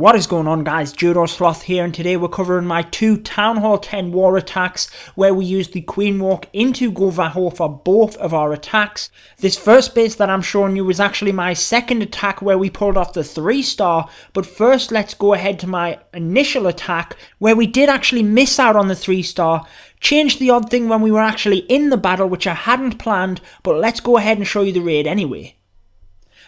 What is going on, guys? Judo Sloth here, and today we're covering my two Town Hall 10 war attacks where we use the Queen Walk into GoVaHo for both of our attacks. This first base that I'm showing you was actually my second attack where we pulled off the 3-star, but first let's go ahead to my initial attack where we did actually miss out on the 3-star. Changed the odd thing when we were actually in the battle, which I hadn't planned, but let's go ahead and show you the raid anyway.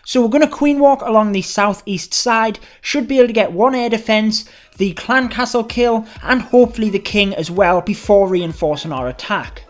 So we're going to Queen Walk along the southeast side, should be able to get one air defense, the clan castle kill, and hopefully the king as well before reinforcing our attack.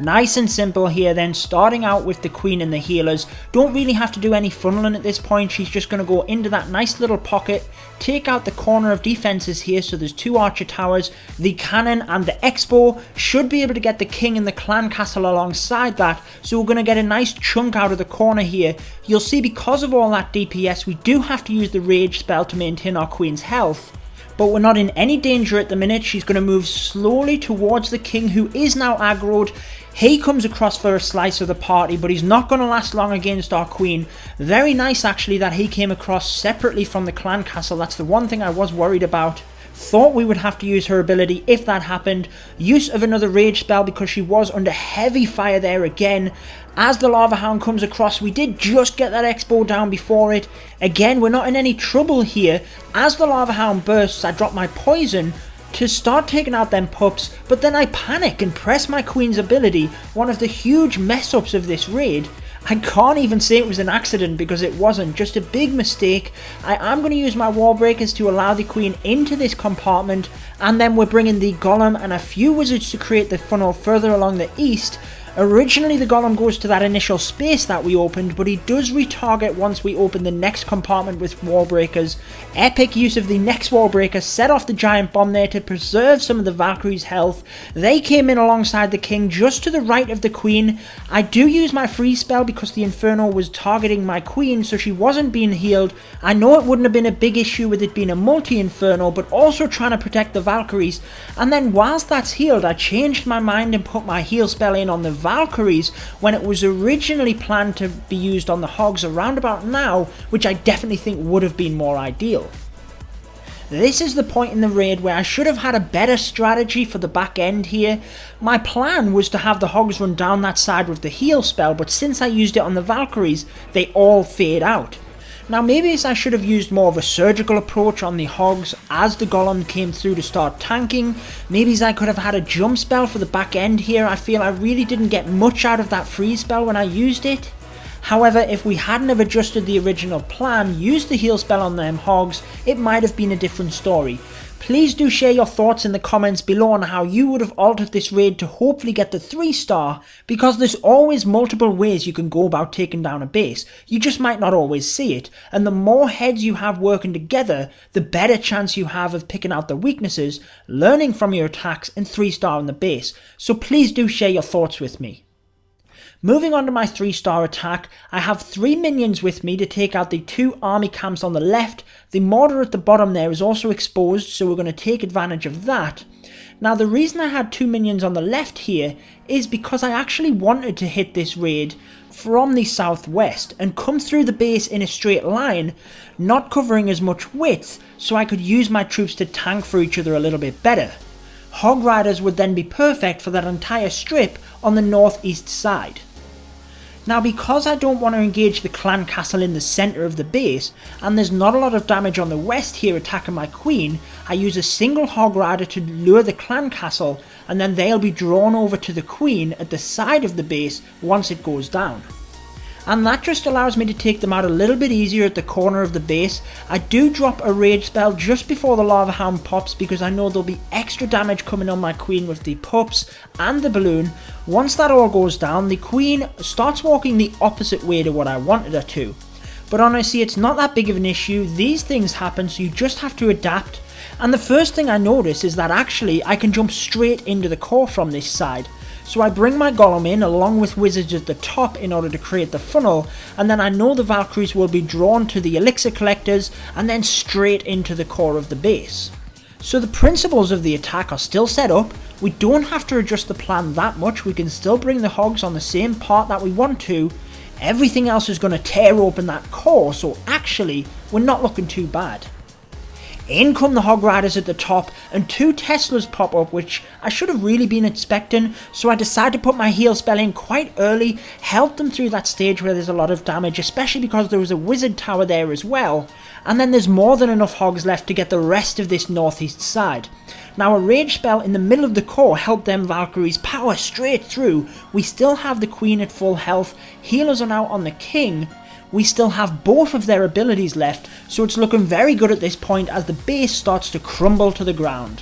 Nice and simple here then, starting out with the queen and the healers. Don't really have to do any funneling at this point, she's just going to go into that nice little pocket, take out the corner of defences here, so there's two archer towers, the cannon and the expo, should be able to get the king and the clan castle alongside that, so we're going to get a nice chunk out of the corner here. You'll see because of all that DPS we do have to use the rage spell to maintain our queen's health. But we're not in any danger at the minute. She's going to move slowly towards the king, who is now aggroed. He comes across for a slice of the party, but he's not going to last long against our queen. Very nice actually that he came across separately from the clan castle. That's the one thing I was worried about. Thought we would have to use her ability if that happened. Use of another rage spell because she was under heavy fire there again. As the lava hound comes across, we did just get that expo down before it. Again, we're not in any trouble here. As the lava hound bursts, I drop my poison to start taking out them pups, but then I panic and press my queen's ability, one of the huge mess ups of this raid. I can't even say it was an accident because it wasn't, just a big mistake. I am going to use my wall breakers to allow the queen into this compartment, and then we're bringing the golem and a few wizards to create the funnel further along the east. Originally the golem goes to that initial space that we opened, but he does retarget once we open the next compartment with wall breakers. Epic use of the next wall breaker, set off the giant bomb there to preserve some of the Valkyries' health. They came in alongside the king just to the right of the queen. I do use my freeze spell because the inferno was targeting my queen, so she wasn't being healed. I know it wouldn't have been a big issue with it being a multi-inferno, but also trying to protect the Valkyries. And then whilst that's healed, I changed my mind and put my heal spell in on the Valkyries when it was originally planned to be used on the hogs around about now, which I definitely think would have been more ideal. This is the point in the raid where I should have had a better strategy for the back end here. My plan was to have the hogs run down that side with the heal spell, but since I used it on the Valkyries, they all fade out. Now maybe I should have used more of a surgical approach on the hogs as the golem came through to start tanking. Maybe I could have had a jump spell for the back end here. I feel I really didn't get much out of that freeze spell when I used it. However, if we hadn't have adjusted the original plan, used the heal spell on them hogs, it might have been a different story. Please do share your thoughts in the comments below on how you would have altered this raid to hopefully get the 3-star, because there's always multiple ways you can go about taking down a base. You just might not always see it, and the more heads you have working together, the better chance you have of picking out the weaknesses, learning from your attacks, and 3-star on the base. So please do share your thoughts with me. Moving on to my 3-star attack, I have 3 minions with me to take out the 2 army camps on the left. The mortar at the bottom there is also exposed, so we're going to take advantage of that. Now the reason I had 2 minions on the left here is because I actually wanted to hit this raid from the southwest and come through the base in a straight line, not covering as much width, so I could use my troops to tank for each other a little bit better. Hog Riders would then be perfect for that entire strip on the northeast side. Now because I don't want to engage the clan castle in the centre of the base, and there's not a lot of damage on the west here attacking my queen, I use a single Hog Rider to lure the clan castle, and then they'll be drawn over to the queen at the side of the base once it goes down. And that just allows me to take them out a little bit easier at the corner of the base. I do drop a rage spell just before the lava hound pops because I know there'll be extra damage coming on my queen with the pups and the balloon. Once that all goes down, the queen starts walking the opposite way to what I wanted her to. But honestly, it's not that big of an issue. These things happen, so you just have to adapt. And the first thing I notice is that actually I can jump straight into the core from this side. So I bring my golem in along with wizards at the top in order to create the funnel, and then I know the Valkyries will be drawn to the elixir collectors and then straight into the core of the base. So the principles of the attack are still set up. We don't have to adjust the plan that much, we can still bring the hogs on the same part that we want to. Everything else is going to tear open that core, so actually we're not looking too bad. In come the Hog Riders at the top, and 2 Teslas pop up, which I should have really been expecting, so I decided to put my heal spell in quite early, help them through that stage where there's a lot of damage, especially because there was a wizard tower there as well, and then there's more than enough hogs left to get the rest of this northeast side. Now a rage spell in the middle of the core helped them Valkyries power straight through. We still have the queen at full health, healers are now on the king. We still have both of their abilities left, so it's looking very good at this point as the base starts to crumble to the ground.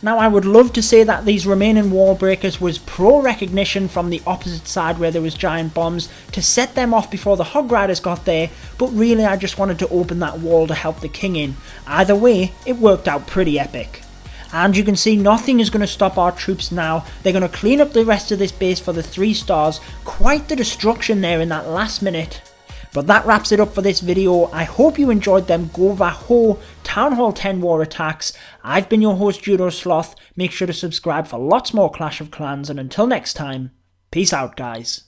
Now I would love to say that these remaining wall breakers was pro recognition from the opposite side where there was giant bombs to set them off before the Hog Riders got there, but really I just wanted to open that wall to help the king in. Either way, it worked out pretty epic. And you can see nothing is going to stop our troops now. They're going to clean up the rest of this base for the 3 stars. Quite the destruction there in that last minute. But that wraps it up for this video. I hope you enjoyed them GoVaHo Town Hall 10 War Attacks. I've been your host Judo Sloth. Make sure to subscribe for lots more Clash of Clans, and until next time, peace out guys.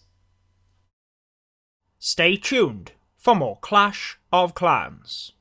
Stay tuned for more Clash of Clans.